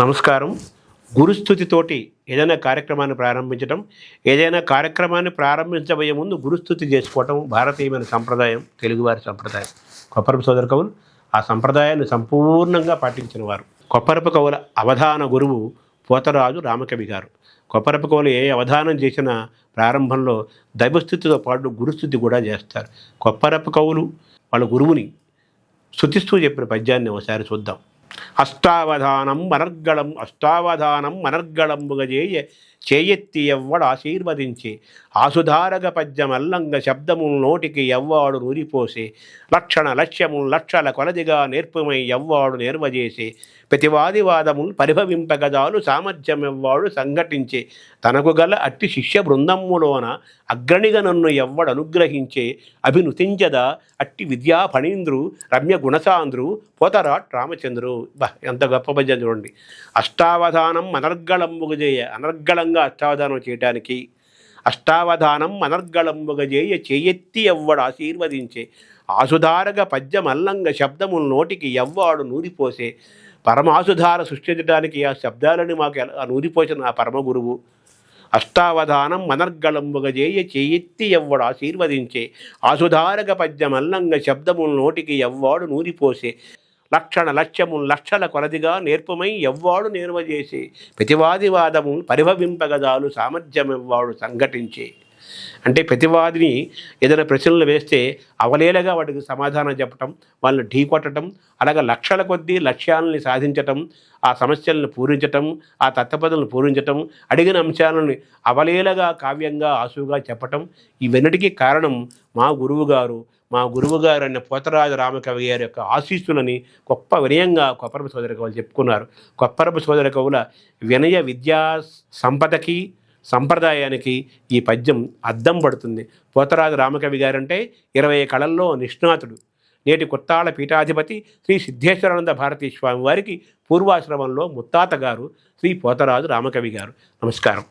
నమస్కారం. గురుస్థుతితోటి ఏదైనా కార్యక్రమాన్ని ప్రారంభించడం, ఏదైనా కార్యక్రమాన్ని ప్రారంభించబోయే ముందు గురుస్థుతి చేసుకోవటం భారతీయమైన సంప్రదాయం, తెలుగువారి సంప్రదాయం. కొప్పరపు సోదర కవులు ఆ సంప్రదాయాన్ని సంపూర్ణంగా పాటించిన వారు. కొప్పరపు కవుల అవధాన గురువు పోతరాజు రామకవి గారు. కొప్పరపు కవులు ఏ అవధానం చేసినా ప్రారంభంలో దైవస్థుతితో పాటు గురుస్థుతి కూడా చేస్తారు. కొప్పరపు కవులు వాళ్ళ గురువుని స్తుతిస్తూ చెప్పిన పద్యాన్ని ఒకసారి చూద్దాం. అష్టావధానం మనర్గళంబుగ చేయెత్తి ఎవ్వడు ఆశీర్వదించి ఆసుధారక పద్యమల్లంగ శబ్దముల్ నోటికి ఎవ్వాడు నూరిపోసే లక్షణ లక్ష్యముల్ లక్షల కొలదిగా నేర్పుమై ఎవ్వాడు నేర్వజేసే ప్రతివాదివాదముల్ పరిభవింపగదాలు సామర్థ్యమెవ్వాడు సంఘటించే తనకు గల అట్టి శిష్య బృందమ్ములోన అగ్రణిగా నన్ను ఎవ్వడు అనుగ్రహించే అభినుతించద అట్టి విద్యా ఫణీంద్రు రమ్య గుణసాంద్రు పోతరాట్ రామచంద్రు. ఎంత గొప్ప పద్యం చూడండి. అష్టావధానం అనర్గళంబుగజేయ, అనర్గళంగా అష్టావధానం చేయటానికి అష్టావధానం అనర్గళంబుగజేయ చేయెత్తి ఎవ్వడు ఆశీర్వదించే ఆసుధారక పద్యమల్లంగ శబ్దముల నోటికి ఎవ్వాడు నూరిపోసే. పరమాసుధార సృష్టించడానికి ఆ శబ్దాలని మాకు నూరిపోసిన ఆ పరమ గురువు. అష్టావధానం అనర్గళంబుగజేయ చేయెత్తి ఎవ్వడు ఆశీర్వదించే ఆసుధారక పద్యమల్లంగ శబ్దముల నోటికి ఎవ్వాడు నూరిపోసే లక్షణ లక్ష్యముల్ లక్షల కొలదిగా నేర్పుమై ఎవ్వాడు నేర్వజేసే ప్రతివాదివాదము పరిభవింపగదాలు సామర్థ్యమెవ్వాడు సంఘటించే. అంటే ప్రతివాదిని ఏదైనా ప్రశ్నలు వేస్తే అవలేలగా వాటికి సమాధానం చెప్పటం, వాళ్ళని ఢీకొట్టడం, అలాగే లక్షల కొద్దీ లక్ష్యాలని సాధించటం, ఆ సమస్యలను పూరించటం, ఆ తత్వపదలను పూరించటం, అడిగిన అంశాలను అవలేలగా కావ్యంగా ఆసుగా చెప్పటం, ఇవన్నిటికీ కారణం మా గురువుగారు అన్న పోతరాజు రామకవి గారి యొక్క ఆశీస్సులని గొప్ప వినయంగా కొప్పరపు సోదర కవులు చెప్పుకున్నారు. కొప్పరపు సోదర కవుల వినయ విద్యా సంపదకి సంప్రదాయానికి ఈ పద్యం అద్దం పడుతుంది. పోతరాజు రామకవి గారంటే 20 కళల్లో నిష్ణాతుడు. నేటి కొత్తాళ పీఠాధిపతి శ్రీ సిద్ధేశ్వరానంద భారతీ స్వామి వారికి పూర్వాశ్రమంలో ముత్తాత గారు శ్రీ పోతరాజు రామకవి గారు. నమస్కారం.